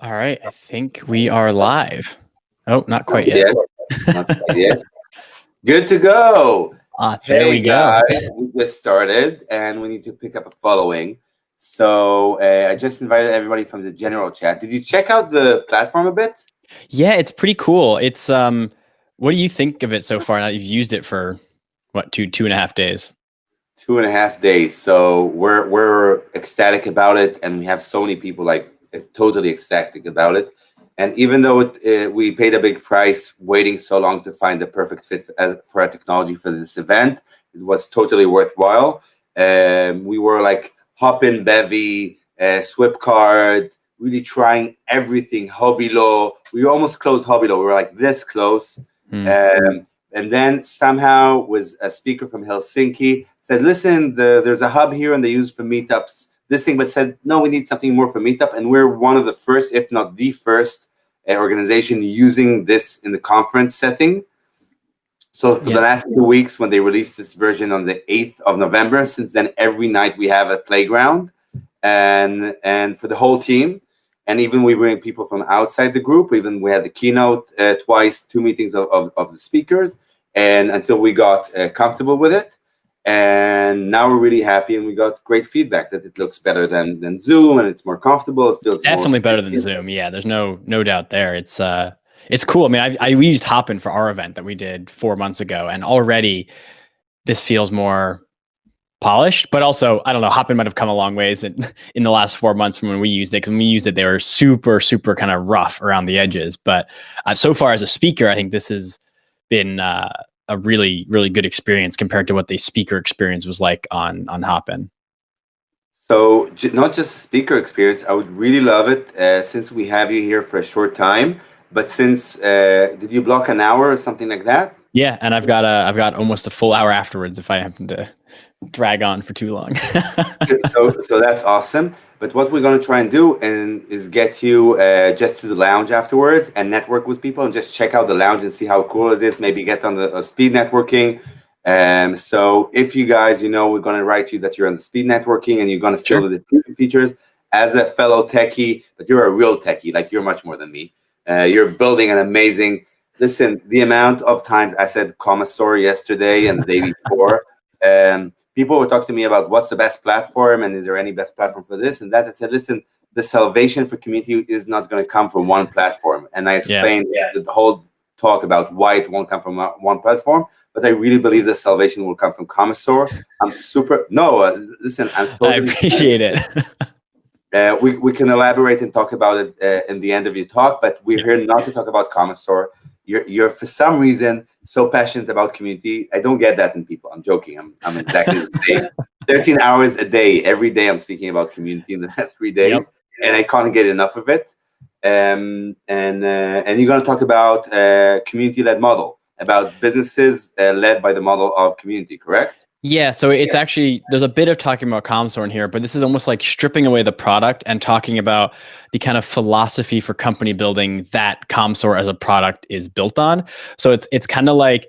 All right, I think we are live. Oh, not quite Not yet. yet. Not quite yet. Good to go. There we Hey go. guys, we just started and we need to pick up a following. So I just invited everybody from the general chat. Did you check out the platform a bit? Yeah, it's pretty cool. It's what do you think of it so far? Now you've used it for what, 2.5 days? 2.5 days. So we're ecstatic about it, and we have so many people like totally ecstatic about it. And even though we paid a big price waiting so long to find the perfect fit for our technology for this event, it was totally worthwhile. We were like hop-in bevy, swip cards, really trying everything. Hobby Law. We almost closed Hobby Law. We were like this close. And then somehow was a speaker from Helsinki said, listen, there's a hub here and they use for meetups this thing, but said, no, we need something more for meetup. And we're one of the first, if not the first organization using this in the conference setting. So for the last 2 weeks, when they released this version on the 8th of November, since then, every night we have a playground and for the whole team. And even we bring people from outside the group. Even we had the keynote twice, 2 meetings of the speakers, and until we got comfortable with it. And now we're really happy, and we got great feedback that it looks better than Zoom, and it's more comfortable. It feels definitely better than Zoom. Yeah, there's no doubt there. It's cool. I mean, we used Hopin for our event that we did 4 months ago, and already this feels more polished, but also, I don't know, Hopin might have come a long ways in the last 4 months from when we used it. Because when we used it, they were super kind of rough around the edges. But so far as a speaker, I think this has been a really good experience compared to what the speaker experience was like on Hopin. So not just a speaker experience, I would really love it since we have you here for a short time. But since did you block an hour or something like that? Yeah, and I've got almost a full hour afterwards if I happen to drag on for too long. so that's awesome. But what we're going to try and do is get you just to the lounge afterwards and network with people and just check out the lounge and see how cool it is. Maybe get on the speed networking. So if you guys, we're going to write you that you're on the speed networking and you're going to feel the features as a fellow techie, but you're a real techie, like you're much more than me. You're building an amazing, listen, the amount of times I said Commsor yesterday and the day before, people would talk to me about what's the best platform and is there any best platform for this and that. I said, listen, the salvation for community is not going to come from one platform. And I explained the whole talk about why it won't come from one platform. But I really believe the salvation will come from Commsor. Listen, I'm totally. I appreciate it. We can elaborate and talk about it in the end of your talk, but we're here not to talk about Commsor. You're for some reason so passionate about community. I don't get that in people. I'm joking. I'm exactly the same. 13 hours a day, every day I'm speaking about community in the last 3 days, and I can't get enough of it. And you're going to talk about community led model, about businesses led by the model of community, correct? Yeah, so it's actually, there's a bit of talking about Commsor in here, but this is almost like stripping away the product and talking about the kind of philosophy for company building that Commsor as a product is built on. So it's kind of like,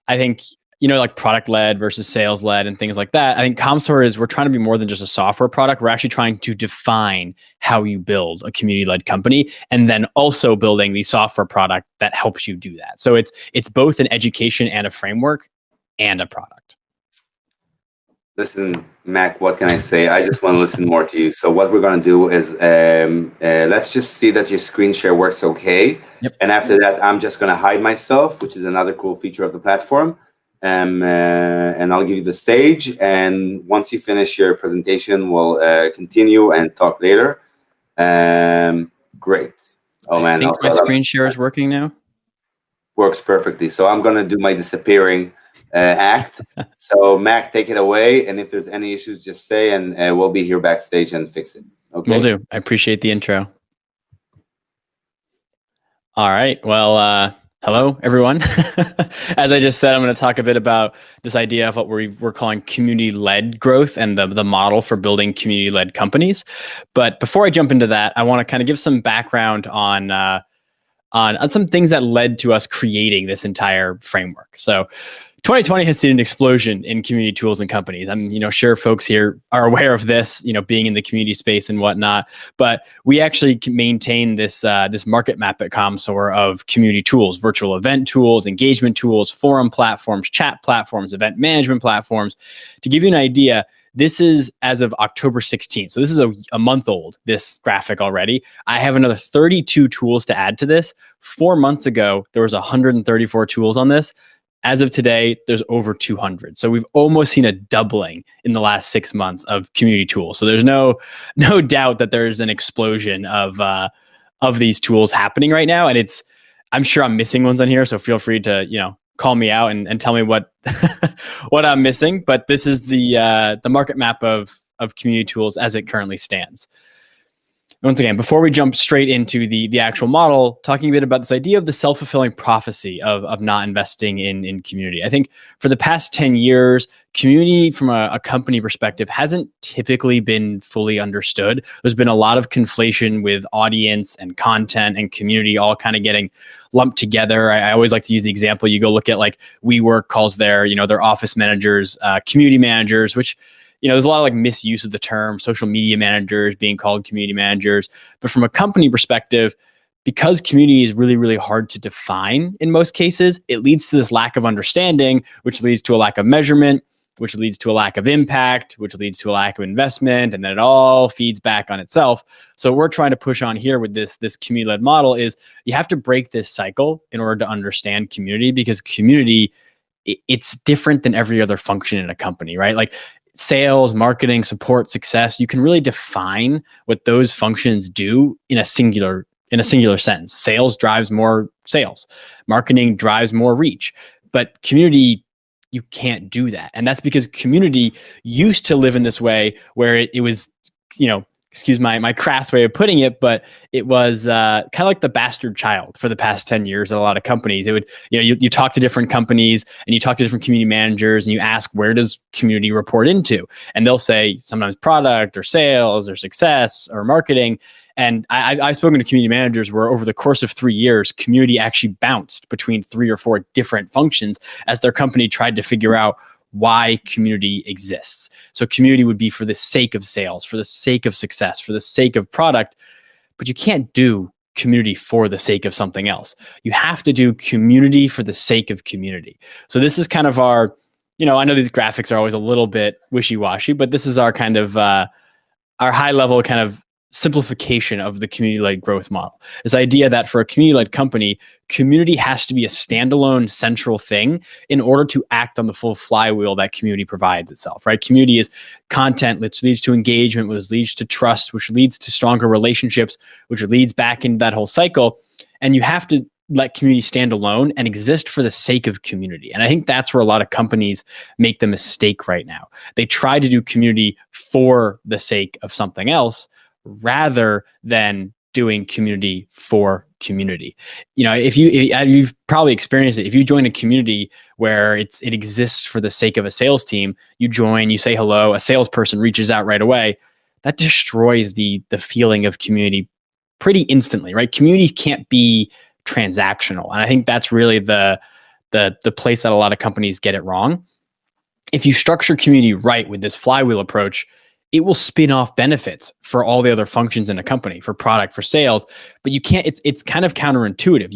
I think, like product led versus sales led and things like that. I think Commsor we're trying to be more than just a software product. We're actually trying to define how you build a community led company and then also building the software product that helps you do that. So it's both an education and a framework and a product. Listen, Mac, what can I say? I just want to listen more to you. So what we're going to do is let's just see that your screen share works okay. Yep. And after that, I'm just going to hide myself, which is another cool feature of the platform. And I'll give you the stage. And once you finish your presentation, we'll continue and talk later. Great. Oh, man. I think my screen share is working now. Works perfectly. So I'm going to do my disappearing act. So Mac, take it away, and if there's any issues, just say, and we'll be here backstage and fix it. Okay. Will do. I appreciate the intro. All right. Well, hello everyone. As I just said, I'm going to talk a bit about this idea of what we're calling community-led growth and the model for building community-led companies. But before I jump into that, I want to kind of give some background on some things that led to us creating this entire framework. So 2020 has seen an explosion in community tools and companies. I'm, sure folks here are aware of this, being in the community space and whatnot. But we actually can maintain this market map at Commsor of community tools, virtual event tools, engagement tools, forum platforms, chat platforms, event management platforms. To give you an idea, this is as of October 16th. So this is a month old, this graphic already. I have another 32 tools to add to this. 4 months ago, there was 134 tools on this. As of today, there's over 200. So we've almost seen a doubling in the last 6 months of community tools. So there's no doubt that there's an explosion of these tools happening right now. And I'm sure I'm missing ones on here. So feel free to, call me out and tell me what what I'm missing. But this is the market map of community tools as it currently stands. Once again, before we jump straight into the actual model, talking a bit about this idea of the self-fulfilling prophecy of not investing in community. I think for the past 10 years, community from a company perspective hasn't typically been fully understood. There's been a lot of conflation with audience and content and community all kind of getting lumped together. I always like to use the example, you go look at like WeWork calls their office managers, community managers, which there's a lot of like misuse of the term, social media managers being called community managers. But from a company perspective, because community is really, really hard to define in most cases, it leads to this lack of understanding, which leads to a lack of measurement, which leads to a lack of impact, which leads to a lack of investment, and then it all feeds back on itself. So what we're trying to push on here with this community-led model is you have to break this cycle in order to understand community, because community, it's different than every other function in a company, right? Like sales, marketing, support, success, you can really define what those functions do in a singular sense. Sales drives more sales. Marketing drives more reach. But community, you can't do that. And that's because community used to live in this way where it was, excuse my crass way of putting it, but it was kind of like the bastard child for the past 10 years at a lot of companies. It would, you talk to different companies and you talk to different community managers and you ask, where does community report into? And they'll say sometimes product or sales or success or marketing. And I've spoken to community managers where over the course of 3 years, community actually bounced between 3 or 4 different functions as their company tried to figure out why community exists. So community would be for the sake of sales, for the sake of success, for the sake of product, but you can't do community for the sake of something else. You have to do community for the sake of community. So this is kind of our, I know these graphics are always a little bit wishy-washy, but this is our kind of, our high level kind of simplification of the community-led growth model. This idea that for a community-led company, community has to be a standalone central thing in order to act on the full flywheel that community provides itself, right? Community is content, which leads to engagement, which leads to trust, which leads to stronger relationships, which leads back into that whole cycle. And you have to let community stand alone and exist for the sake of community. And I think that's where a lot of companies make the mistake right now. They try to do community for the sake of something else, rather than doing community for community. If you've probably experienced it. If you join a community where it exists for the sake of a sales team, you join, you say hello, a salesperson reaches out right away. That destroys the feeling of community pretty instantly, right? Community can't be transactional, and I think that's really the place that a lot of companies get it wrong. If you structure community right with this flywheel approach, it will spin off benefits for all the other functions in a company, for product, for sales, but you can't, it's kind of counterintuitive.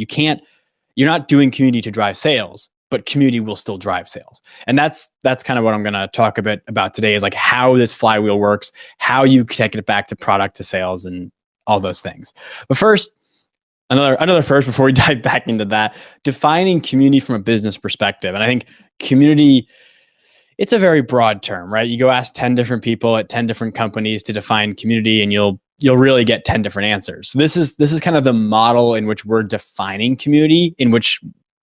You're not doing community to drive sales, but community will still drive sales. And that's kind of what I'm going to talk a bit about today, is like how this flywheel works, how you connect it back to product, to sales, and all those things. But first, another first before we dive back into that, defining community from a business perspective. And I think community, it's a very broad term, right? You go ask 10 different people at 10 different companies to define community, and you'll really get 10 different answers. So this is kind of the model in which we're defining community, in which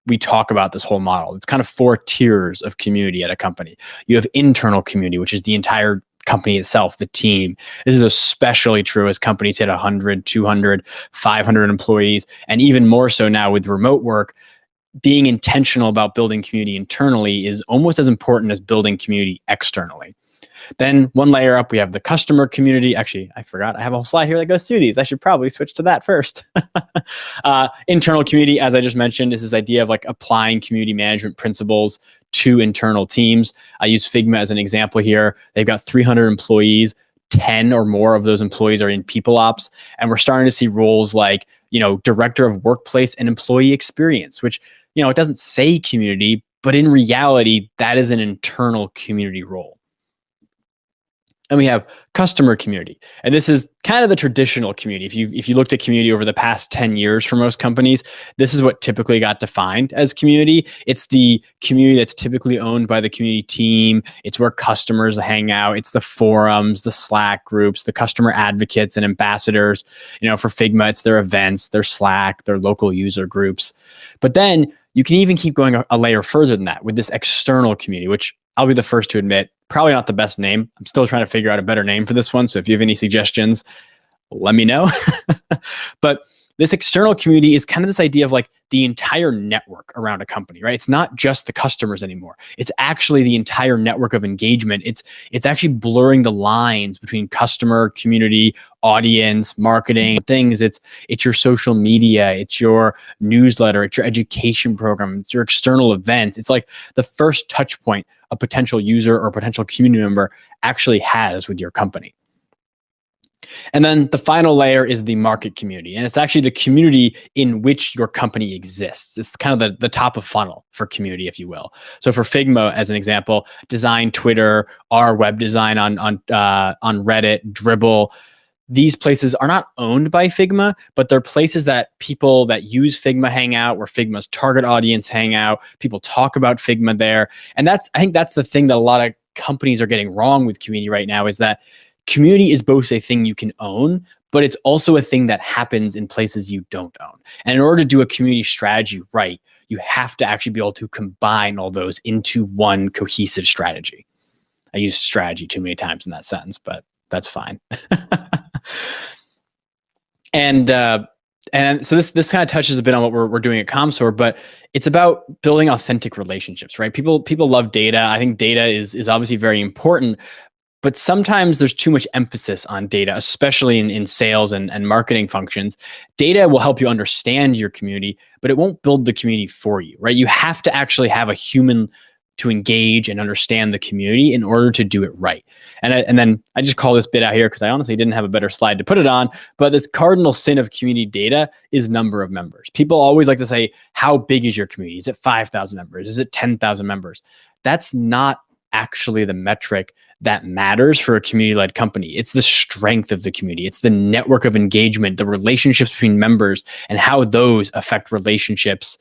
we talk about this whole model. It's kind of 4 tiers of community at a company. You have internal community, which is the entire company itself, the team. This is especially true as companies hit 100, 200, 500 employees, and even more so now with remote work. Being intentional about building community internally is almost as important as building community externally. Then one layer up, we have the customer community. Actually, I forgot. I have a whole slide here that goes through these. I should probably switch to that first. Internal community, as I just mentioned, is this idea of like applying community management principles to internal teams. I use Figma as an example here. They've got 300 employees. 10 or more of those employees are in people ops. And we're starting to see roles like, director of workplace and employee experience, which, it doesn't say community, but in reality, that is an internal community role. And we have customer community. And this is kind of the traditional community. If you looked at community over the past 10 years for most companies, this is what typically got defined as community. It's the community that's typically owned by the community team. It's where customers hang out. It's the forums, the Slack groups, the customer advocates and ambassadors. For Figma, it's their events, their Slack, their local user groups. But then you can even keep going a layer further than that with this external community, which I'll be the first to admit, probably not the best name. I'm still trying to figure out a better name for this one. So if you have any suggestions, let me know. But this external community is kind of this idea of like the entire network around a company, right? It's not just the customers anymore. It's actually the entire network of engagement. It's actually blurring the lines between customer, community, audience, marketing, things. It's your social media, it's your newsletter, it's your education program, it's your external events. It's like the first touch point a potential user or potential community member actually has with your company. And then the final layer is the market community. And it's actually the community in which your company exists. It's kind of the top of funnel for community, if you will. So for Figma, as an example, design, Twitter, our web design on Reddit, Dribble, these places are not owned by Figma, but they're places that people that use Figma hang out, where Figma's target audience hang out. People talk about Figma there. And I think that's the thing that a lot of companies are getting wrong with community right now, is that community is both a thing you can own, but it's also a thing that happens in places you don't own. And in order to do a community strategy right, you have to actually be able to combine all those into one cohesive strategy. I used strategy too many times in that sentence, but that's fine. And so this kind of touches a bit on what we're doing at Commsor, but it's about building authentic relationships, right? People love data. I think data is obviously very important, but sometimes there's too much emphasis on data, especially in sales and marketing functions. Data will help you understand your community, but it won't build the community for you, right? You have to actually have a human to engage and understand the community in order to do it right. And then I just call this bit out here because I honestly didn't have a better slide to put it on, but this cardinal sin of community data is number of members. People always like to say, how big is your community? Is it 5,000 members? Is it 10,000 members? That's not actually the metric that matters for a community-led company. It's the strength of the community. It's the network of engagement, the relationships between members, and how those affect relationships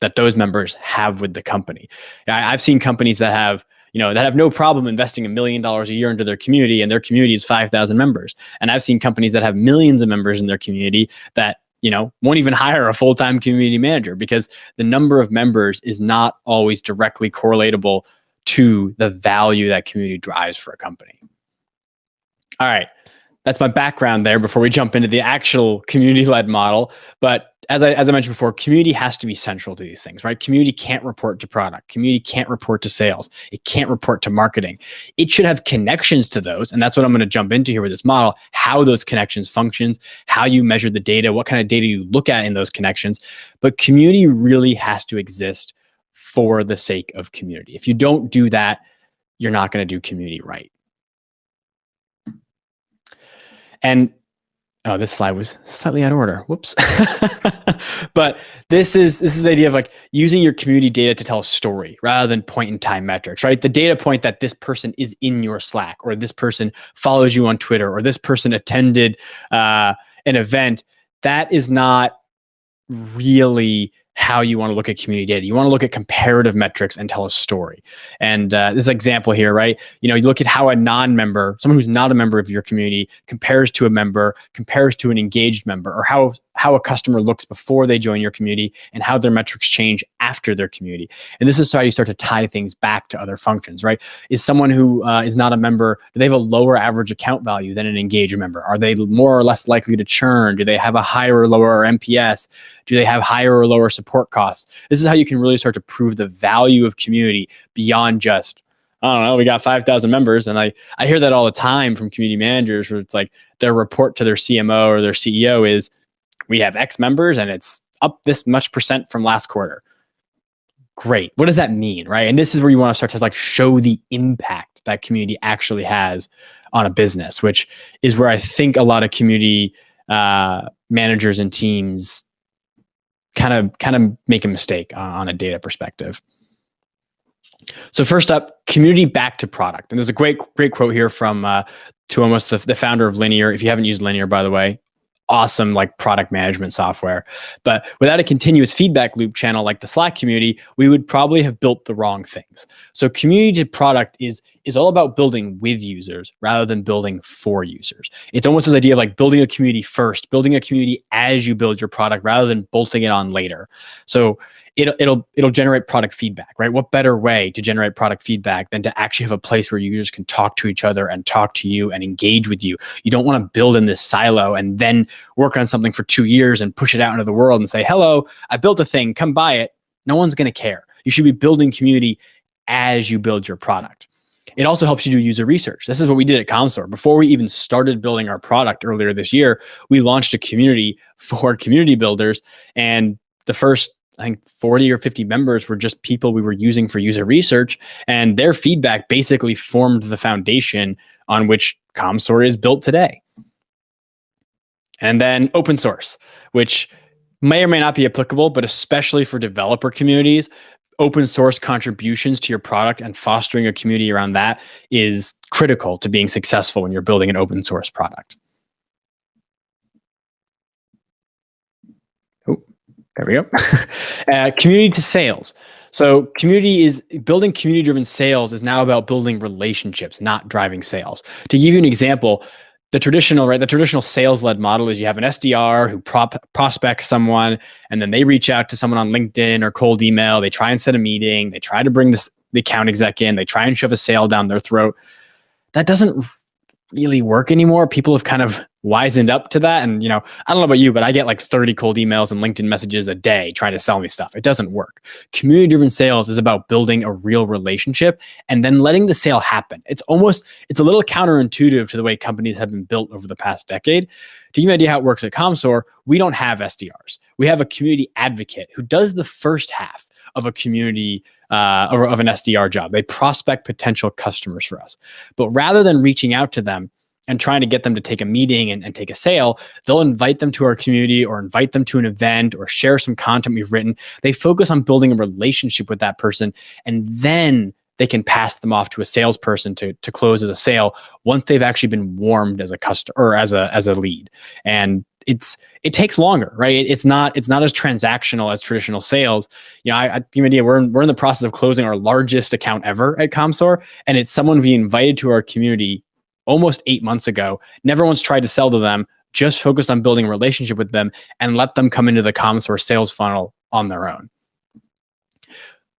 that those members have with the company. I've seen companies that have no problem investing $1 million a year into their community, and their community is 5,000 members. And I've seen companies that have millions of members in their community that won't even hire a full-time community manager, because the number of members is not always directly correlatable to the value that community drives for a company. All right, that's my background there before we jump into the actual community-led model. But as I mentioned before, community has to be central to these things, right? Community can't report to product. Community can't report to sales. It can't report to marketing. It should have connections to those. And that's what I'm going to jump into here with this model, how those connections functions, how you measure the data, what kind of data you look at in those connections. But community really has to exist for the sake of community. If you don't do that, you're not going to do community right. And this slide was slightly out of order. Whoops. But this is the idea of like using your community data to tell a story rather than point in time metrics, right? The data point that this person is in your Slack, or this person follows you on Twitter, or this person attended an event, that is not really how you want to look at community data. You want to look at comparative metrics and tell a story. And this example here, right? You look at how a non-member, someone who's not a member of your community, compares to a member, compares to an engaged member, or how a customer looks before they join your community, and how their metrics change after their community. And this is how you start to tie things back to other functions, right? Is someone who is not a member, do they have a lower average account value than an engaged member? Are they more or less likely to churn? Do they have a higher or lower NPS? Do they have higher or lower support costs? This is how you can really start to prove the value of community beyond just I don't know, we got 5,000 members. And I hear that all the time from community managers where it's like their report to their CMO or their CEO is, we have X members and it's up this much percent from last quarter. Great. What does that mean, right? And this is where you want to start to like show the impact that community actually has on a business, which is where I think a lot of community managers and teams kind of make a mistake on a data perspective. So first up, community back to product. And there's a great quote here from Tuomas, the founder of Linear. If you haven't used Linear, by the way, awesome like product management software. But without a continuous feedback loop channel like the Slack community, we would probably have built the wrong things. So community to product is all about building with users rather than building for users. It's almost this idea of like building a community first, building a community as you build your product rather than bolting it on later. So it'll generate product feedback, right? What better way to generate product feedback than to actually have a place where users can talk to each other and talk to you and engage with you? You don't want to build in this silo and then work on something for 2 years and push it out into the world and say, hello, I built a thing, come buy it. No one's going to care. You should be building community as you build your product. It also helps you do user research. This is what we did at Commsor. Before we even started building our product earlier this year, we launched a community for community builders. And the first, I think 40 or 50 members were just people we were using for user research, and their feedback basically formed the foundation on which Commsor is built today. And then open source, which may or may not be applicable, but especially for developer communities, open source contributions to your product and fostering a community around that is critical to being successful when you're building an open source product. There we go. Community to sales. So building community-driven sales is now about building relationships, not driving sales. To give you an example, the traditional sales-led model is you have an SDR who prospects someone, and then they reach out to someone on LinkedIn or cold email. They try and set a meeting. They try to bring the account exec in. They try and shove a sale down their throat. That doesn't really work anymore. People have kind of wisened up to that. And, I don't know about you, but I get like 30 cold emails and LinkedIn messages a day trying to sell me stuff. It doesn't work. Community-driven sales is about building a real relationship and then letting the sale happen. It's a little counterintuitive to the way companies have been built over the past decade. To give you an idea how it works at Commsor, we don't have SDRs. We have a community advocate who does the first half of a community or of an SDR job. They prospect potential customers for us. But rather than reaching out to them and trying to get them to take a meeting and take a sale, they'll invite them to our community or invite them to an event or share some content we've written. They focus on building a relationship with that person, and then they can pass them off to a salesperson to close as a sale once they've actually been warmed as a customer or as a lead. And it takes longer, right? It's not as transactional as traditional sales. I give you an idea. We're in the process of closing our largest account ever at Commsor, and it's someone we invited to our community almost 8 months ago. Never once tried to sell to them, just focused on building a relationship with them and let them come into the Commsor sales funnel on their own.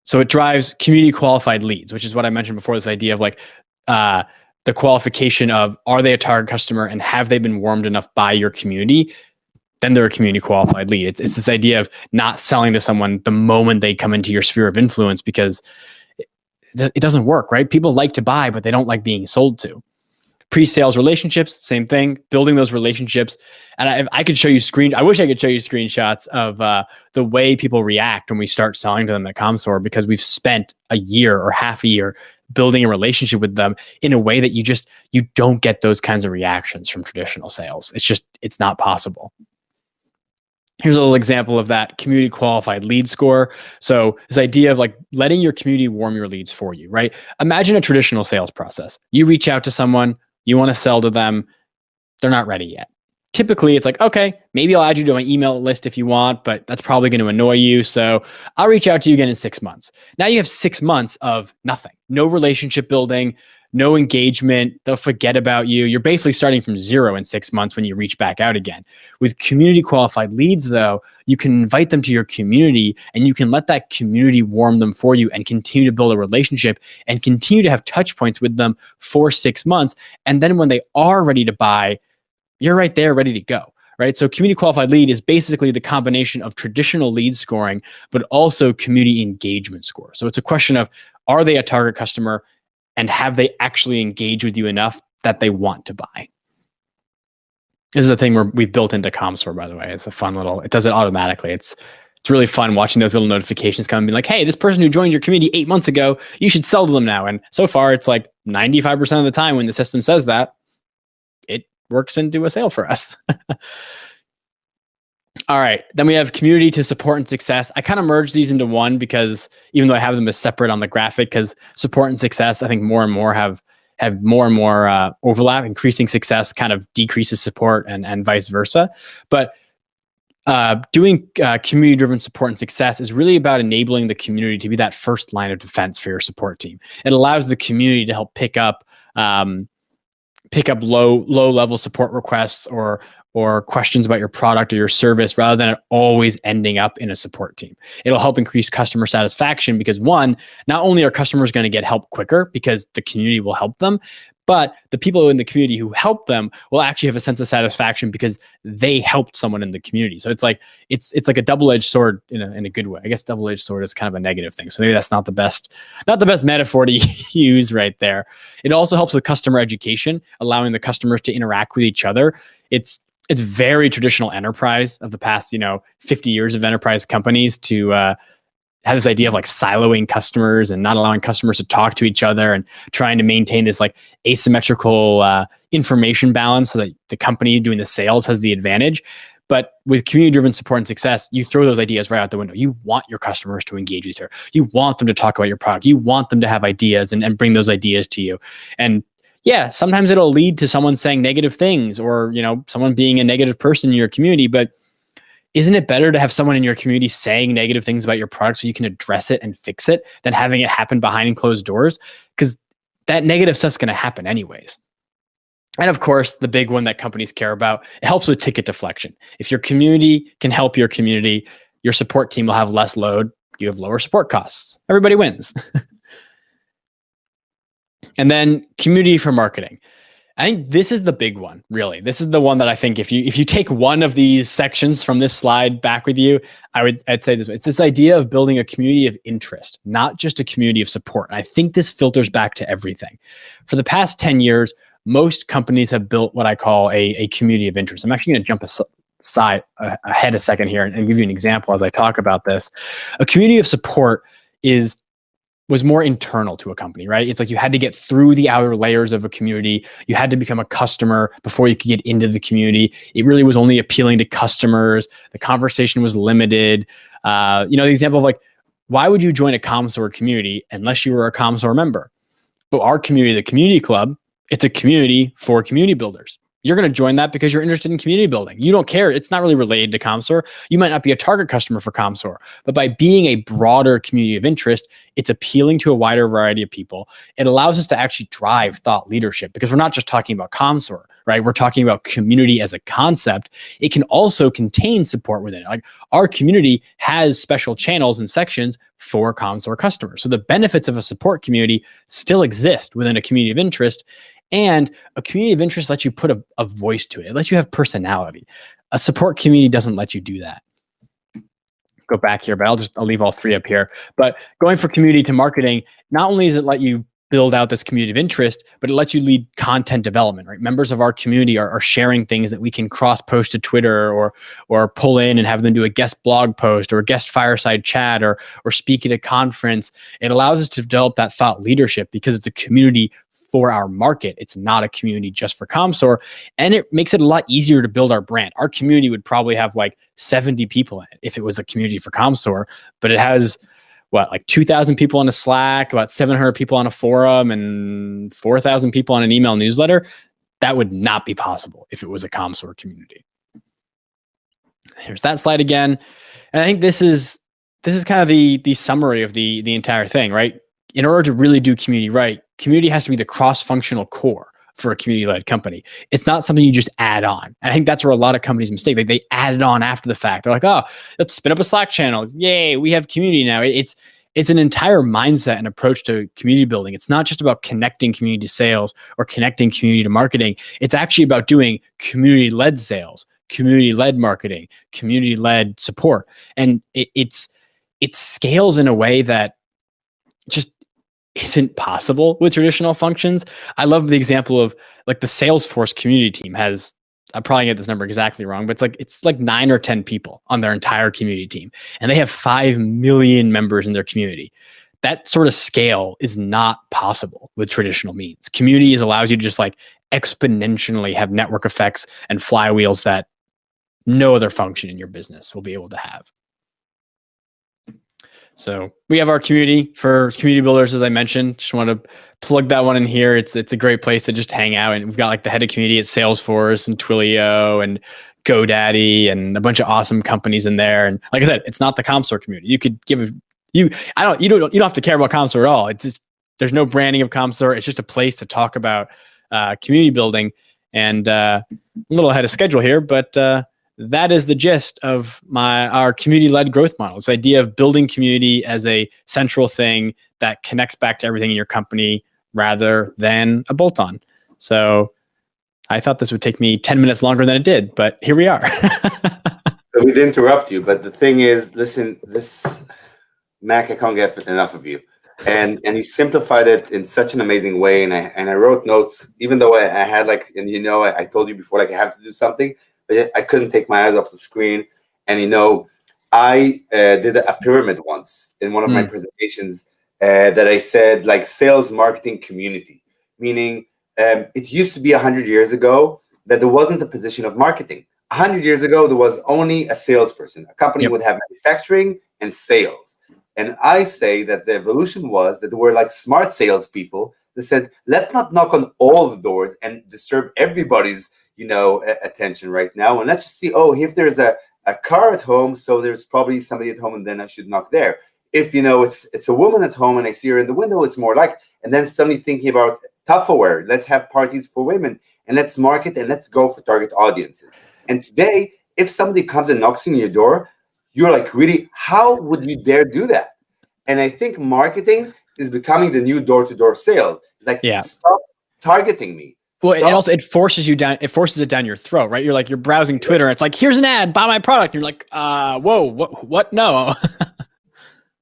So it drives community qualified leads, which is what I mentioned before, this idea of like the qualification of, are they a target customer and have they been warmed enough by your community? Then they're a community qualified lead. It's this idea of not selling to someone the moment they come into your sphere of influence, because it doesn't work, right? People like to buy, but they don't like being sold to. Pre-sales relationships, same thing, building those relationships. And I could show you I wish I could show you screenshots of the way people react when we start selling to them at Commsor, because we've spent a year or half a year building a relationship with them in a way that you don't get those kinds of reactions from traditional sales. It's not possible. Here's a little example of that community qualified lead score. So this idea of like letting your community warm your leads for you, right? Imagine a traditional sales process. You reach out to someone, you want to sell to them, they're not ready yet. Typically, it's like, okay, maybe I'll add you to my email list if you want, but that's probably going to annoy you. So I'll reach out to you again in 6 months. Now you have 6 months of nothing, no relationship building, no engagement. They'll forget about you. You're basically starting from zero in 6 months when you reach back out again. With community qualified leads, though, you can invite them to your community and you can let that community warm them for you and continue to build a relationship and continue to have touch points with them for 6 months. And then when they are ready to buy, you're right there ready to go, right? So community qualified lead is basically the combination of traditional lead scoring, but also community engagement score. So it's a question of, are they a target customer? And have they actually engaged with you enough that they want to buy? This is a thing where we've built into Commsor, by the way. It's a fun little, it does it automatically. It's really fun watching those little notifications come and be like, hey, this person who joined your community 8 months ago, you should sell to them now. And so far, it's like 95% of the time when the system says that, it works into a sale for us. All right. Then we have community to support and success. I kind of merged these into one because even though I have them as separate on the graphic, because support and success, I think more and more have more and more overlap. Increasing success kind of decreases support and vice versa. But doing community-driven support and success is really about enabling the community to be that first line of defense for your support team. It allows the community to help pick up low-level support requests or questions about your product or your service rather than it always ending up in a support team. It'll help increase customer satisfaction because one, not only are customers going to get help quicker because the community will help them, but the people in the community who help them will actually have a sense of satisfaction because they helped someone in the community. So it's like a double-edged sword in a good way. I guess double-edged sword is kind of a negative thing. So maybe that's not the best metaphor to use right there. It also helps with customer education, allowing the customers to interact with each other. It's very traditional enterprise of the past, 50 years of enterprise companies to have this idea of like siloing customers and not allowing customers to talk to each other and trying to maintain this like asymmetrical information balance so that the company doing the sales has the advantage. But with community-driven support and success, you throw those ideas right out the window. You want your customers to engage with you. You want them to talk about your product. You want them to have ideas and bring those ideas to you. And yeah, sometimes it'll lead to someone saying negative things or, someone being a negative person in your community, but isn't it better to have someone in your community saying negative things about your product so you can address it and fix it than having it happen behind closed doors? Because that negative stuff's going to happen anyways. And of course, the big one that companies care about, it helps with ticket deflection. If your community can help your community, your support team will have less load. You have lower support costs. Everybody wins. And then community for marketing. I think this is the big one, really. This is the one that I think if you take one of these sections from this slide back with you, I'd say this way. It's this idea of building a community of interest, not just a community of support. And I think this filters back to everything. For the past 10 years, most companies have built what I call a community of interest. I'm actually going to jump ahead a second here and give you an example as I talk about this. A community of support was more internal to a company, right? It's like you had to get through the outer layers of a community. You had to become a customer before you could get into the community. It really was only appealing to customers. The conversation was limited. The example of like, why would you join a Commsor community unless you were a Commsor member? But our community, the community club, it's a community for community builders. You're going to join that because you're interested in community building. You don't care. It's not really related to Commsor. You might not be a target customer for Commsor, but by being a broader community of interest, it's appealing to a wider variety of people. It allows us to actually drive thought leadership because we're not just talking about Commsor, right? We're talking about community as a concept. It can also contain support within it. Like our community has special channels and sections for Commsor customers. So the benefits of a support community still exist within a community of interest. And a community of interest lets you put a voice to it. It lets you have personality. A support community doesn't let you do that. Go back here, but I'll leave all three up here. But going for community to marketing, not only does it let you build out this community of interest, but it lets you lead content development, right? Members of our community are sharing things that we can cross-post to Twitter or pull in and have them do a guest blog post or a guest fireside chat or speak at a conference. It allows us to develop that thought leadership because it's a community for our market. It's not a community just for Commsor. And it makes it a lot easier to build our brand. Our community would probably have like 70 people in it if it was a community for Commsor, but it has like 2,000 people on a Slack, about 700 people on a forum, and 4,000 people on an email newsletter. That would not be possible if it was a Commsor community. Here's that slide again. And I think this is kind of the summary of the entire thing, right? In order to really do community right, community has to be the cross-functional core for a community-led company. It's not something you just add on. And I think that's where a lot of companies mistake. They add it on after the fact. They're like, oh, let's spin up a Slack channel. Yay, we have community now. It's an entire mindset and approach to community building. It's not just about connecting community to sales or connecting community to marketing. It's actually about doing community-led sales, community-led marketing, community-led support. And it scales in a way that just isn't possible with traditional functions. I love the example of like the Salesforce community team has, I probably get this number exactly wrong, but it's like 9 or 10 people on their entire community team, and they have 5 million members in their community. That sort of scale is not possible with traditional means. Communities allows you to just like exponentially have network effects and flywheels that no other function in your business will be able to have. So we have our community for community builders, as I mentioned. Just want to plug that one in here. It's a great place to just hang out. And we've got like the head of community at Salesforce and Twilio and GoDaddy and a bunch of awesome companies in there. And like I said, it's not the Commsor community. You could give you don't have to care about Commsor at all. It's just, there's no branding of Commsor. It's just a place to talk about community building. And a little ahead of schedule here, but that is the gist of our community-led growth model. This idea of building community as a central thing that connects back to everything in your company rather than a bolt-on. So I thought this would take me 10 minutes longer than it did, but here we are. So we didn't interrupt you, but the thing is, listen, Mac, I can't get enough of you. And you simplified it in such an amazing way. And I wrote notes, even though I had like, and I told you before, like I have to do something, but I couldn't take my eyes off the screen. And, I did a pyramid once in one of my presentations that I said like sales marketing community, meaning it used to be 100 years ago that there wasn't a position of marketing. 100 years ago, there was only a salesperson. A company would have manufacturing and sales. And I say that the evolution was that there were like smart salespeople that said, let's not knock on all the doors and disturb everybody's attention right now. And let's just see, if there's a car at home, so there's probably somebody at home, and then I should knock there. If, it's a woman at home and I see her in the window, it's more like, and then suddenly thinking about Tupperware, let's have parties for women, and let's market and let's go for target audiences. And today, if somebody comes and knocks on your door, you're like, really, how would you dare do that? And I think marketing is becoming the new door-to-door sales. Like, stop targeting me. Well, and also it forces it down your throat, right? You're browsing Twitter, and it's like, here's an ad, buy my product. And you're like, whoa, what? No.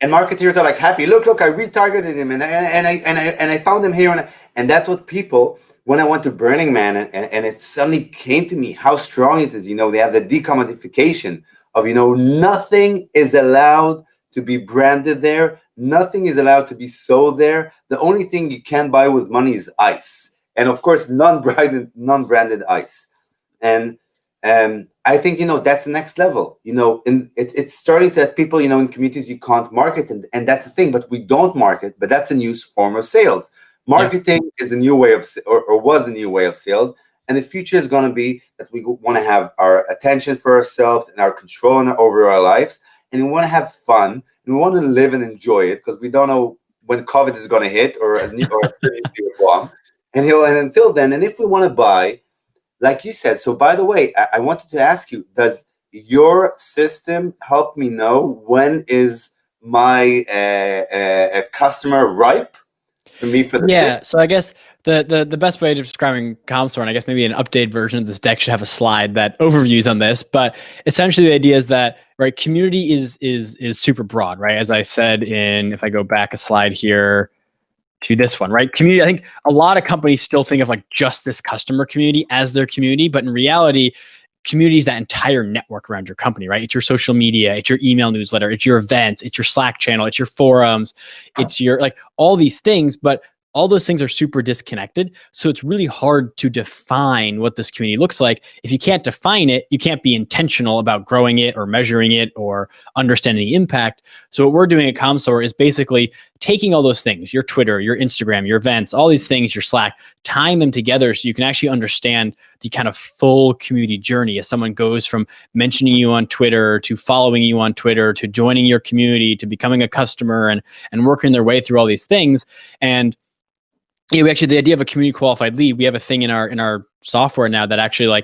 And marketers are like happy. Look, I retargeted him, and I found him here, and that's what people. When I went to Burning Man, and it suddenly came to me how strong it is. They have the decommodification of nothing is allowed to be branded there. Nothing is allowed to be sold there. The only thing you can buy with money is ice. And of course, non-branded ice. And I think, that's the next level, and it's starting to have people, in communities you can't market. And that's the thing, but we don't market, but that's a new form of sales. Marketing is the new way of, or was the new way of sales. And the future is going to be that we want to have our attention for ourselves and our control over our lives. And we want to have fun, and we want to live and enjoy it, because we don't know when COVID is going to hit or a nuclear bomb. And until then, and if we want to buy, like you said, so by the way, I wanted to ask you, does your system help me know when is my customer ripe for me for the pitch? So I guess the best way of describing Commsor, and I guess maybe an updated version of this deck should have a slide that overviews on this, but essentially the idea is that, right, community is super broad, right? As I said if I go back a slide here, to this one, right? Community, I think a lot of companies still think of like just this customer community as their community, but in reality, community is that entire network around your company, right? It's your social media, it's your email newsletter, it's your events, it's your Slack channel, it's your forums, it's your like all these things, but all those things are super disconnected. So it's really hard to define what this community looks like. If you can't define it, you can't be intentional about growing it or measuring it or understanding the impact. So what we're doing at Commsor is basically taking all those things, your Twitter, your Instagram, your events, all these things, your Slack, tying them together so you can actually understand the kind of full community journey as someone goes from mentioning you on Twitter to following you on Twitter to joining your community to becoming a customer and working their way through all these things. And we actually, the idea of a community qualified lead, we have a thing in our software now that actually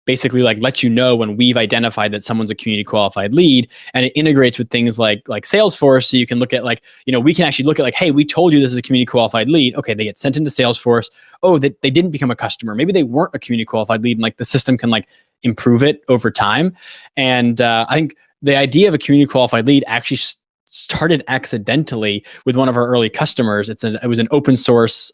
basically lets you know when we've identified that someone's a community qualified lead, and it integrates with things like Salesforce. So you can look at we can actually look at hey, we told you this is a community qualified lead. Okay, they get sent into Salesforce. Oh, they didn't become a customer. Maybe they weren't a community qualified lead, and the system can improve it over time. And I think the idea of a community qualified lead actually started accidentally with one of our early customers. It was an open source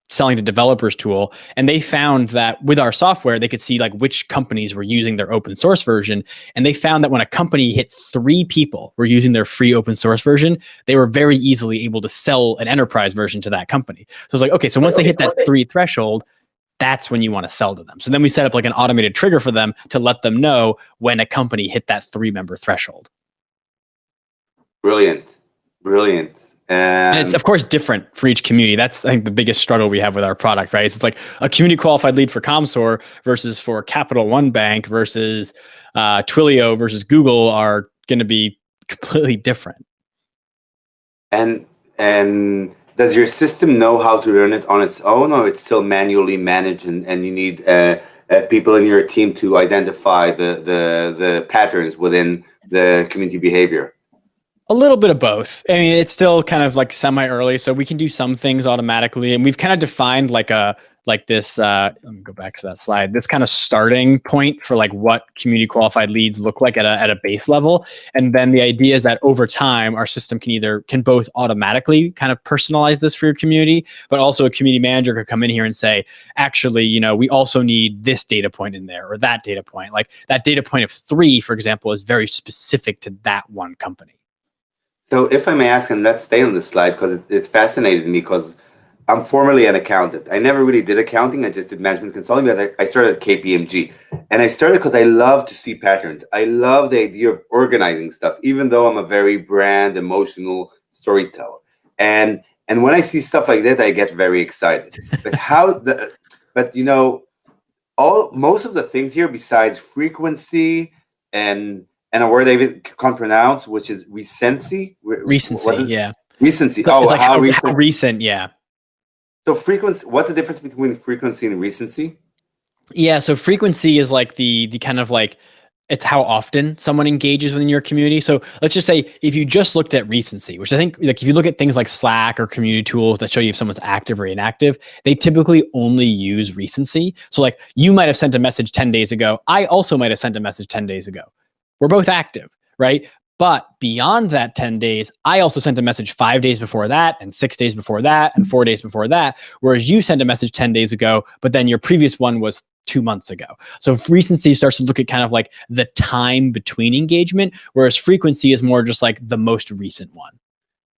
selling to developers tool, and they found that with our software they could see like which companies were using their open source version, and they found that when a company hit 3 people were using their free open source version, they were very easily able to sell an enterprise version to that company. So it's like, okay, so once they hit that 3 threshold, that's when you want to sell to them. So then we set up like an automated trigger for them to let them know when a company hit that 3-member threshold. Brilliant. And it's of course different for each community. That's, I think, the biggest struggle we have with our product, right? It's like a community qualified lead for Commsor versus for Capital One Bank versus Twilio versus Google are going to be completely different. And does your system know how to learn it on its own, or it's still manually managed, and you need people in your team to identify the patterns within the community behavior? A little bit of both. I mean, it's still kind of like semi-early, so we can do some things automatically, and we've kind of defined like this. Let me go back to that slide. This kind of starting point for like what community qualified leads look like at a base level, and then the idea is that over time, our system can both automatically kind of personalize this for your community, but also a community manager could come in here and say, actually, we also need this data point in there or that data point. Like that data point of 3, for example, is very specific to that one company. So if I may ask, and let's stay on this slide because it fascinated me, because I'm formerly an accountant. I never really did accounting. I just did management consulting, but I started at KPMG. And I started because I love to see patterns. I love the idea of organizing stuff, even though I'm a very brand, emotional storyteller. And when I see stuff like that, I get very excited. But most of the things here, besides frequency and a word I even can't pronounce, which is recency. Recency, yeah. Recency. It's like how recent, yeah. So frequency. What's the difference between frequency and recency? Yeah, so frequency is like the kind of like, it's how often someone engages within your community. So let's just say if you just looked at recency, which I think like if you look at things like Slack or community tools that show you if someone's active or inactive, they typically only use recency. So like you might have sent a message 10 days ago. I also might have sent a message 10 days ago. We're both active, right? But beyond that 10 days, I also sent a message 5 days before that, and 6 days before that, and 4 days before that, whereas you sent a message 10 days ago, but then your previous one was 2 months ago. So recency starts to look at kind of like the time between engagement, whereas frequency is more just like the most recent one.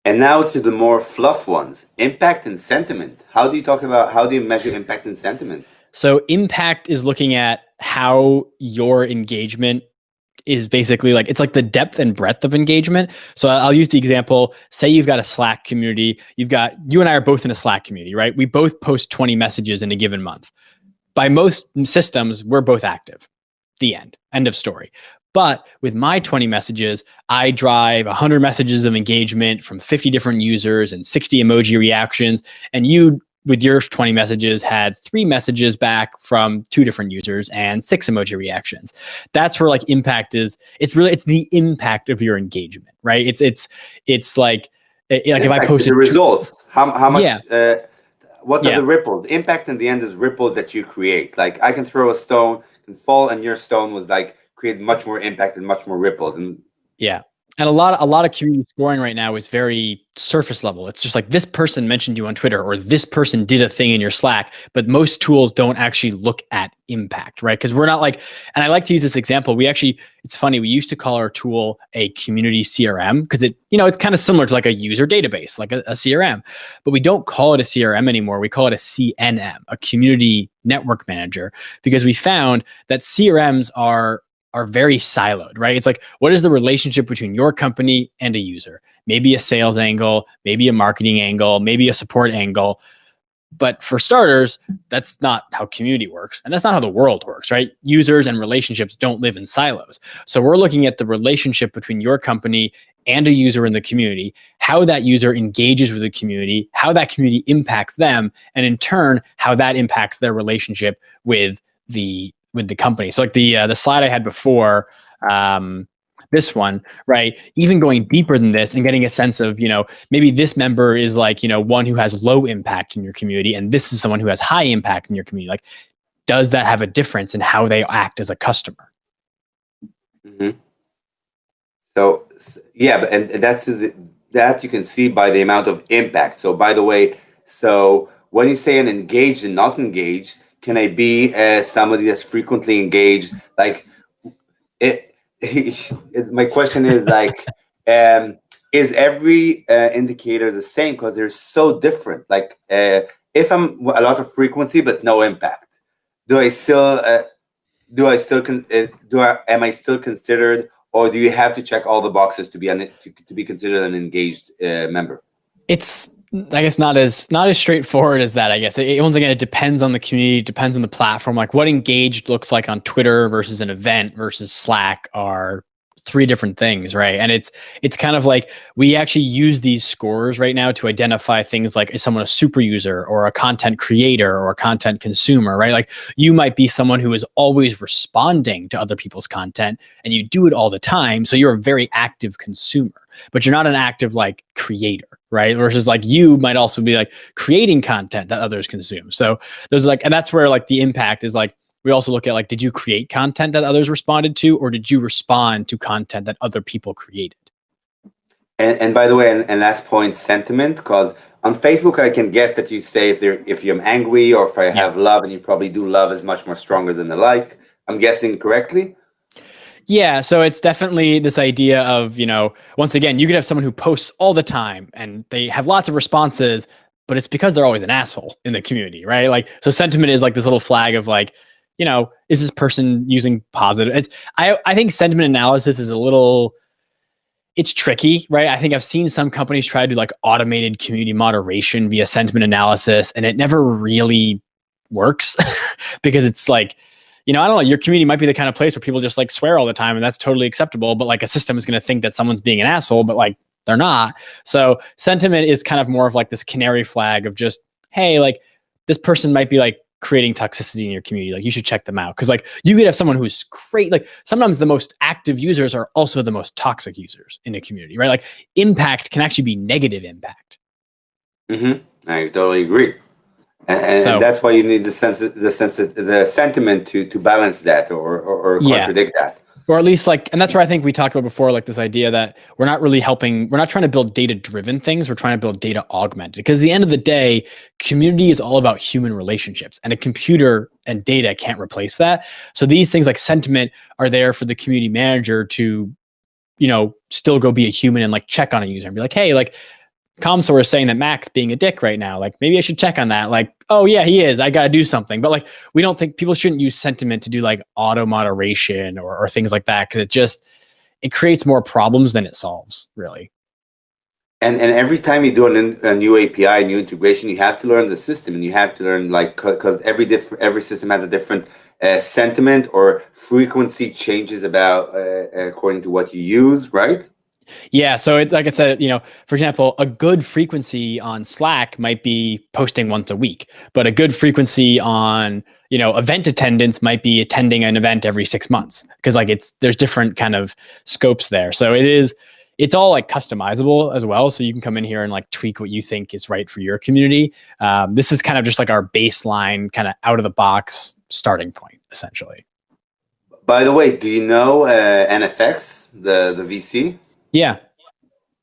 And now to the more fluff ones, impact and sentiment. How do you measure impact and sentiment? So impact is looking at how your engagement is basically like, it's like the depth and breadth of engagement. So I'll use the example, say you've got a Slack community, you and I are both in a Slack community, right? We both post 20 messages in a given month. By most systems, we're both active. The end of story. But with my 20 messages, I drive 100 messages of engagement from 50 different users and 60 emoji reactions. And you, with your 20 messages, had 3 messages back from 2 different users and 6 emoji reactions. That's where like impact is. It's the impact of your engagement, right? It's like if I posted the results, how much? Yeah. What are the ripples? The impact in the end is ripples that you create. Like I can throw a stone and fall, and your stone was like create much more impact and much more ripples. And yeah. And a lot of community scoring right now is very surface level. It's just like this person mentioned you on Twitter, or this person did a thing in your Slack, but most tools don't actually look at impact, right? Because we're not like, and I like to use this example. It's funny, we used to call our tool a community CRM because it's kind of similar to like a user database, like a CRM, but we don't call it a CRM anymore. We call it a CNM, a community network manager, because we found that CRMs are very siloed, right? It's like, what is the relationship between your company and a user? Maybe a sales angle, maybe a marketing angle, maybe a support angle. But for starters, that's not how community works. And that's not how the world works, right? Users and relationships don't live in silos. So we're looking at the relationship between your company and a user in the community, how that user engages with the community, how that community impacts them, and in turn, how that impacts their relationship with the company. So like the slide I had before, this one, right? Even going deeper than this and getting a sense of, maybe this member is like, one who has low impact in your community, and this is someone who has high impact in your community. Like, does that have a difference in how they act as a customer? Mm-hmm. Yeah, but and that you can see by the amount of impact. So by the way, so when you say an engaged and not engaged, can I be somebody that's frequently engaged? Like it, my question is like, is every indicator the same? Because they're so different. Like if I'm a lot of frequency but no impact, do I still am I still considered, or do you have to check all the boxes to be considered an engaged member? It's, I guess, not as straightforward as that. I guess once again, it depends on the community, depends on the platform. Like what engaged looks like on Twitter versus an event versus Slack are three different things, right? And it's kind of like we actually use these scores right now to identify things like, is someone a super user or a content creator or a content consumer, right? Like you might be someone who is always responding to other people's content and you do it all the time, so you're a very active consumer, but you're not an active like creator, right? Versus like you might also be like creating content that others consume. So there's like, and that's where like the impact is like, we also look at like, did you create content that others responded to, or did you respond to content that other people created? And by the way, and last point, sentiment, because on Facebook I can guess that you say if I'm angry or if I have love, and you probably do. Love is much more stronger than the like. I'm guessing correctly. Yeah, so it's definitely this idea of, once again, you could have someone who posts all the time and they have lots of responses, but it's because they're always an asshole in the community, right? Like, so sentiment is like this little flag of like, is this person using positive? I think sentiment analysis is it's tricky, right? I think I've seen some companies try to do like automated community moderation via sentiment analysis, and it never really works because it's like, I don't know, your community might be the kind of place where people just like swear all the time and that's totally acceptable, but like a system is going to think that someone's being an asshole, but like they're not. So sentiment is kind of more of like this canary flag of just, hey, like this person might be like creating toxicity in your community. Like you should check them out. Cause like you could have someone who's great. Like sometimes the most active users are also the most toxic users in a community, right? Like impact can actually be negative impact. I totally agree. And that's why you need the sentiment to balance that or contradict that. Or at least like, and that's where I think we talked about before, like this idea that we're not trying to build data-driven things, we're trying to build data augmented. Because at the end of the day, community is all about human relationships, and a computer and data can't replace that. So these things like sentiment are there for the community manager to, still go be a human and like check on a user and be like, hey, like Commsor is saying that Mac's being a dick right now. Like maybe I should check on that. Like, oh yeah, he is. I got to do something. But like, we don't think people shouldn't use sentiment to do like auto moderation or things like that. Cause it creates more problems than it solves, really. And every time you do a new API, a new integration, you have to learn the system, and you have to learn like, cause every system has a different sentiment or frequency changes about according to what you use, right? Yeah. So like I said, for example, a good frequency on Slack might be posting once a week, but a good frequency on, event attendance might be attending an event every 6 months. Cause like there's different kind of scopes there. So it's all like customizable as well. So you can come in here and like tweak what you think is right for your community. This is kind of just like our baseline kind of out of the box starting point, essentially. By the way, do you know NFX, the VC? Yeah.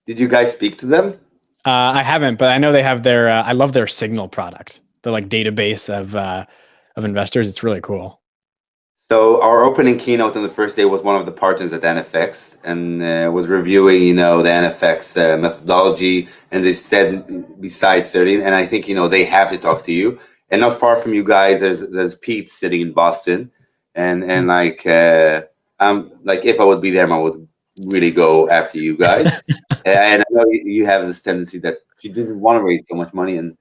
Did you guys speak to them? I haven't, but I know they have their. I love their Signal product. The like database of investors. It's really cool. So our opening keynote on the first day was one of the partners at NFX, and was reviewing, the NFX methodology, and they said besides 13, and I think they have to talk to you. And not far from you guys, there's Pete sitting in Boston, and like if I would be there, I would really go after you guys. And I know you have this tendency that you didn't want to raise so much money and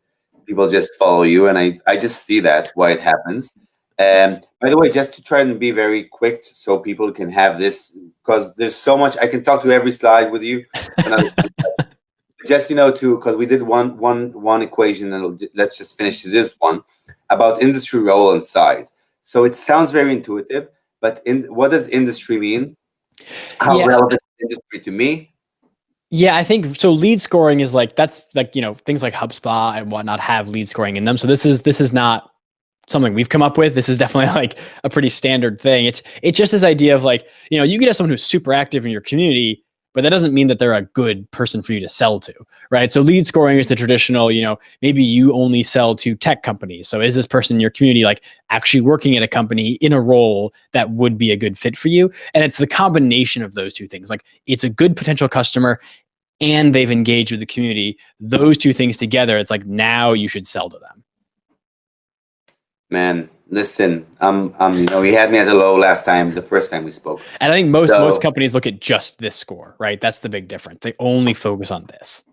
people just follow you, and I just see that why it happens. By the way, just to try and be very quick so people can have this, because there's so much I can talk to every slide with you. Just because we did one equation, and let's just finish to this one about industry role and size. So it sounds very intuitive, but what does industry mean? How relevant is industry to me? Yeah, I think so. Lead scoring is like, that's like, things like HubSpot and whatnot have lead scoring in them. So this is not something we've come up with. This is definitely like a pretty standard thing. It's just this idea of like, you could have someone who's super active in your community but that doesn't mean that they're a good person for you to sell to, right? So lead scoring is the traditional, maybe you only sell to tech companies. So is this person in your community like actually working at a company in a role that would be a good fit for you? And it's the combination of those two things. Like it's a good potential customer and they've engaged with the community. Those two things together, it's like now you should sell to them. Man, listen, you had me at a low the first time we spoke. And I think most companies look at just this score, right? That's the big difference. They only focus on this.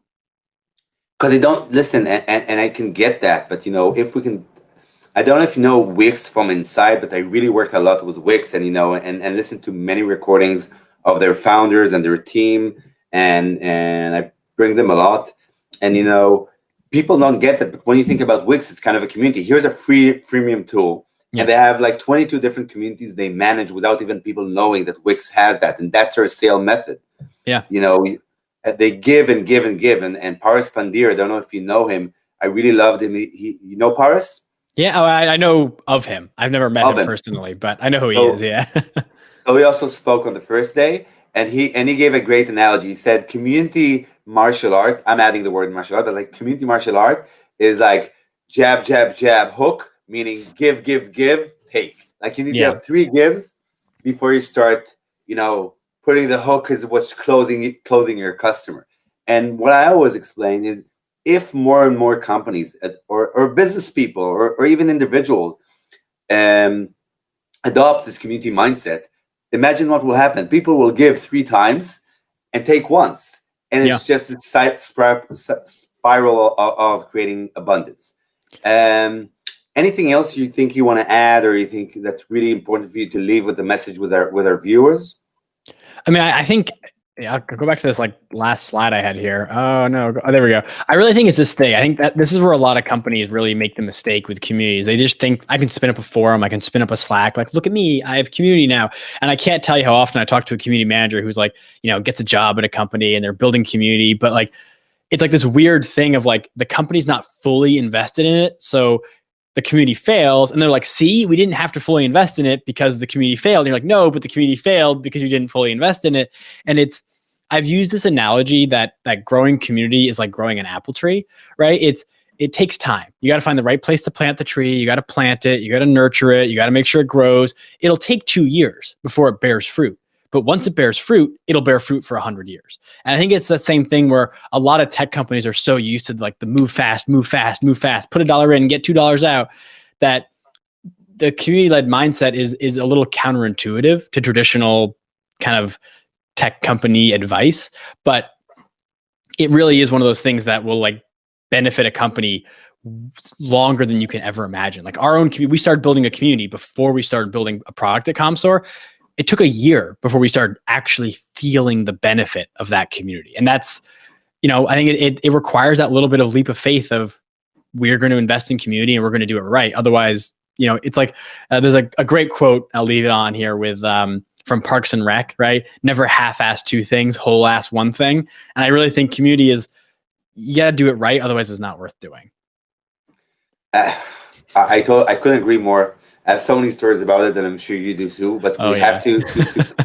Because they don't listen, and I can get that, but if we can, I don't know if you know Wix from inside, but I really worked a lot with Wix, and and listened to many recordings of their founders and their team, and I bring them a lot, and people don't get that, but when you think about Wix, it's kind of a community. Here's a freemium tool, and they have like 22 different communities they manage without even people knowing that Wix has that, and that's their sale method. Yeah, they give and give and give, and Paris Pandir, I don't know if you know him. I really loved him. You know Paris? Yeah, I know of him. I've never met him personally, but I know who he is. Yeah. So he also spoke on the first day, and he gave a great analogy. He said, community martial art, I'm adding the word martial art, but like community martial art is like jab, jab, jab, hook, meaning give, give, give, take. Like you need to have 3 gives before you start, putting the hook is what's closing your customer. And what I always explain is if more and more companies or business people or even individuals adopt this community mindset, imagine what will happen. People will give 3 times and take once. And it's just a spiral of creating abundance. Anything else you think you want to add, or you think that's really important for you to leave with the message with our viewers? I mean, I think I'll go back to this like last slide I had here. Oh no, there we go. I really think it's this thing. I think that this is where a lot of companies really make the mistake with communities. They just think I can spin up a forum, I can spin up a Slack. Like, look at me, I have community now. And I can't tell you how often I talk to a community manager who's like, gets a job at a company and they're building community, but like, it's like this weird thing of like the company's not fully invested in it. So the community fails and they're like, see, we didn't have to fully invest in it because the community failed. And you're like, no, but the community failed because you didn't fully invest in it. And I've used this analogy that growing community is like growing an apple tree, right? It takes time. You got to find the right place to plant the tree. You got to plant it. You got to nurture it. You got to make sure it grows. It'll take 2 years before it bears fruit. But once it bears fruit, it'll bear fruit for 100 years. And I think it's the same thing where a lot of tech companies are so used to like the move fast, move fast, move fast, put $1 in, get $2 out, that the community-led mindset is a little counterintuitive to traditional kind of tech company advice. But it really is one of those things that will like benefit a company longer than you can ever imagine. Like our own community, we started building a community before we started building a product at Commsor. It took a year before we started actually feeling the benefit of that community. And that's, I think it requires that little bit of leap of faith of we're going to invest in community and we're going to do it right. Otherwise, it's like there's a great quote, I'll leave it on here with from Parks and Rec, right? Never half-ass 2 things, whole-ass 1 thing. And I really think community is, you got to do it right. Otherwise, it's not worth doing. I couldn't agree more. I have so many stories about it, and I'm sure you do too. But we have to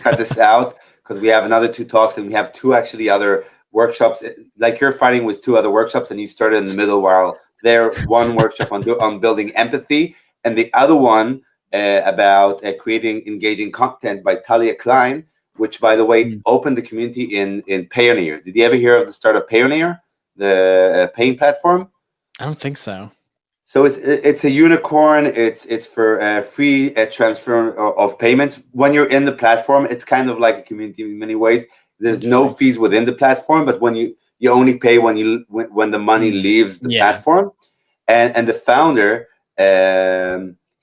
cut this out because we have another 2 talks, and we have 2 actually other workshops. Like you're fighting with 2 other workshops, and you started in the middle while there. One workshop on building empathy, and the other one about creating engaging content by Talia Klein, which, by the way, opened the community in Payoneer. Did you ever hear of the startup Payoneer, the paying platform? I don't think so. So it's a unicorn. It's for free transfer of payments. When you're in the platform, it's kind of like a community in many ways. There's no fees within the platform, but when you only pay when the money leaves the platform. And the founder,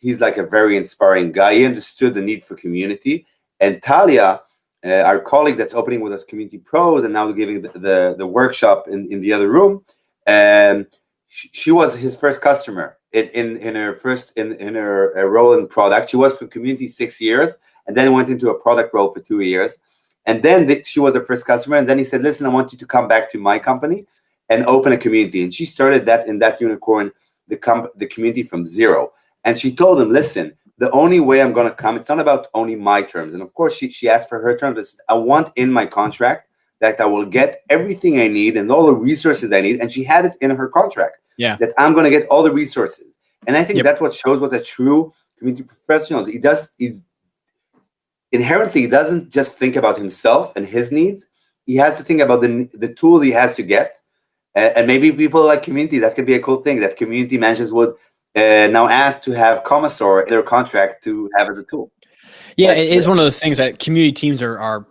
he's like a very inspiring guy. He understood the need for community. And Talia, our colleague that's opening with us Community Pros and now giving the workshop in the other room, she was his first customer in her role in product. She was for community 6 years and then went into a product role for 2 years. And then she was the first customer. And then he said, listen, I want you to come back to my company and open a community. And she started that in that unicorn, the community from zero. And she told him, listen, the only way I'm going to come, it's not about only my terms. And of course, she asked for her terms. I want in my contract that I will get everything I need and all the resources I need. And she had it in her contract that I'm going to get all the resources. And I think that's what shows what a true community professional is. He's inherently, he doesn't just think about himself and his needs. He has to think about the tool he has to get. And maybe people like community, that could be a cool thing that community managers would now ask to have Commsor in their contract to have as a tool. Yeah, it is one of those things that community teams are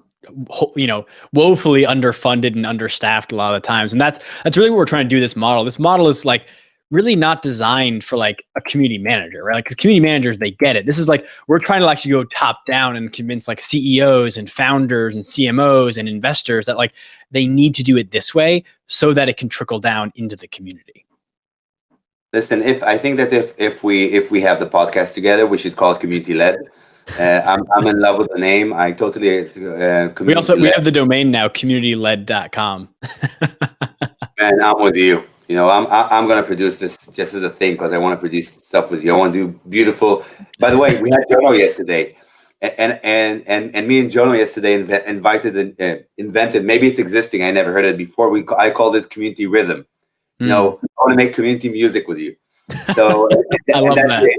woefully underfunded and understaffed a lot of the times. And that's really what we're trying to do this model. This model is like really not designed for like a community manager, right? Like, because community managers, they get it. This is like, we're trying to actually go top down and convince like CEOs and founders and CMOs and investors that like they need to do it this way so that it can trickle down into the community. Listen, I think that if we have the podcast together, we should call it Community Led. I'm in love with the name. I totally. We have the domain now, communityled.com. Man, I'm with you. You know, I'm gonna produce this just as a thing because I want to produce stuff with you. I want to do beautiful. By the way, we had Jono yesterday, and me and Jono yesterday invented. Maybe it's existing. I never heard it before. I called it community rhythm. You know, I want to make community music with you. So I love that.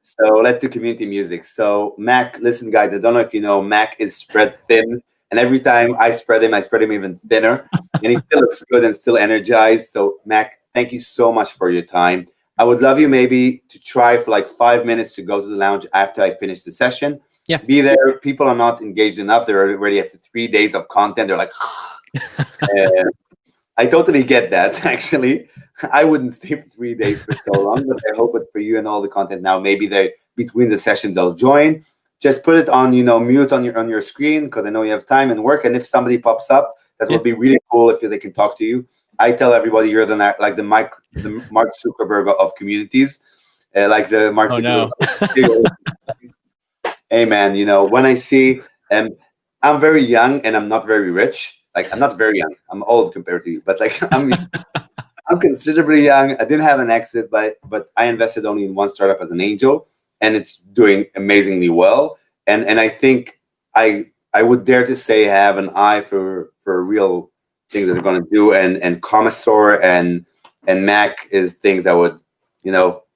So let's do community music. So Mac, listen, guys, I don't know if you know, Mac is spread thin. And every time I spread him even thinner. And he still looks good and still energized. So Mac, thank you so much for your time. I would love you maybe to try for like 5 minutes to go to the lounge after I finish the session. Yeah. Be there. People are not engaged enough. They're already after 3 days of content. They're like, I totally get that, actually. I wouldn't stay for 3 days for so long, but I hope it for you and all the content now. Maybe between the sessions they'll join. Just put it on, mute on your screen because I know you have time and work. And if somebody pops up, that would be really cool if they can talk to you. I tell everybody you're the Mark Zuckerberg of communities, like the Mark Zuckerberg. Hey man, when I see, I'm very young and I'm not very rich. Like I'm not very young. I'm old compared to you, but like I'm considerably young. I didn't have an exit, but I invested only in one startup as an angel, and it's doing amazingly well. And I think I would dare to say I have an eye for real things that are going to do. And Commsor and Mac is things that would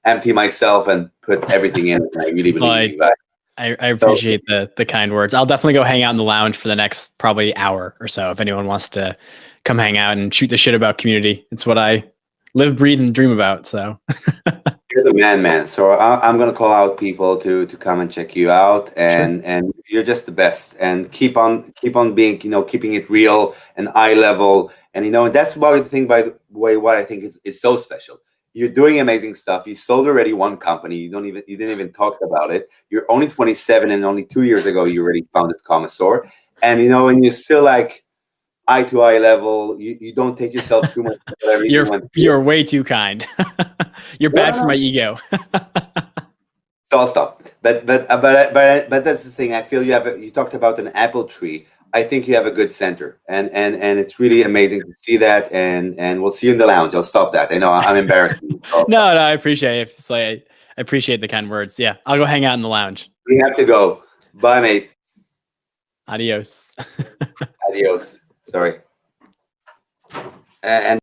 empty myself and put everything in. And I really believe in that. I appreciate the kind words. I'll definitely go hang out in the lounge for the next probably hour or so if anyone wants to come hang out and shoot the shit about community. It's what I live, breathe, and dream about. So you're the man. So I'm gonna call out people to come and check you out, and you're just the best. And keep on being keeping it real and eye level. And that's about the thing. By the way, what I think is so special. You're doing amazing stuff. You sold already one company. You didn't even talk about it. You're only 27, and only 2 years ago you already founded Commsor. And and you're still like eye to eye level. You don't take yourself too much. You're way too kind. You're bad for my ego. So I'll stop. But that's the thing. I feel you talked about an apple tree. I think you have a good center, and it's really amazing to see that. And we'll see you in the lounge. I'll stop that. I know I'm embarrassed. No, I appreciate it. It's like, I appreciate the kind words. Yeah, I'll go hang out in the lounge. We have to go. Bye, mate. Adios. Adios. Sorry. And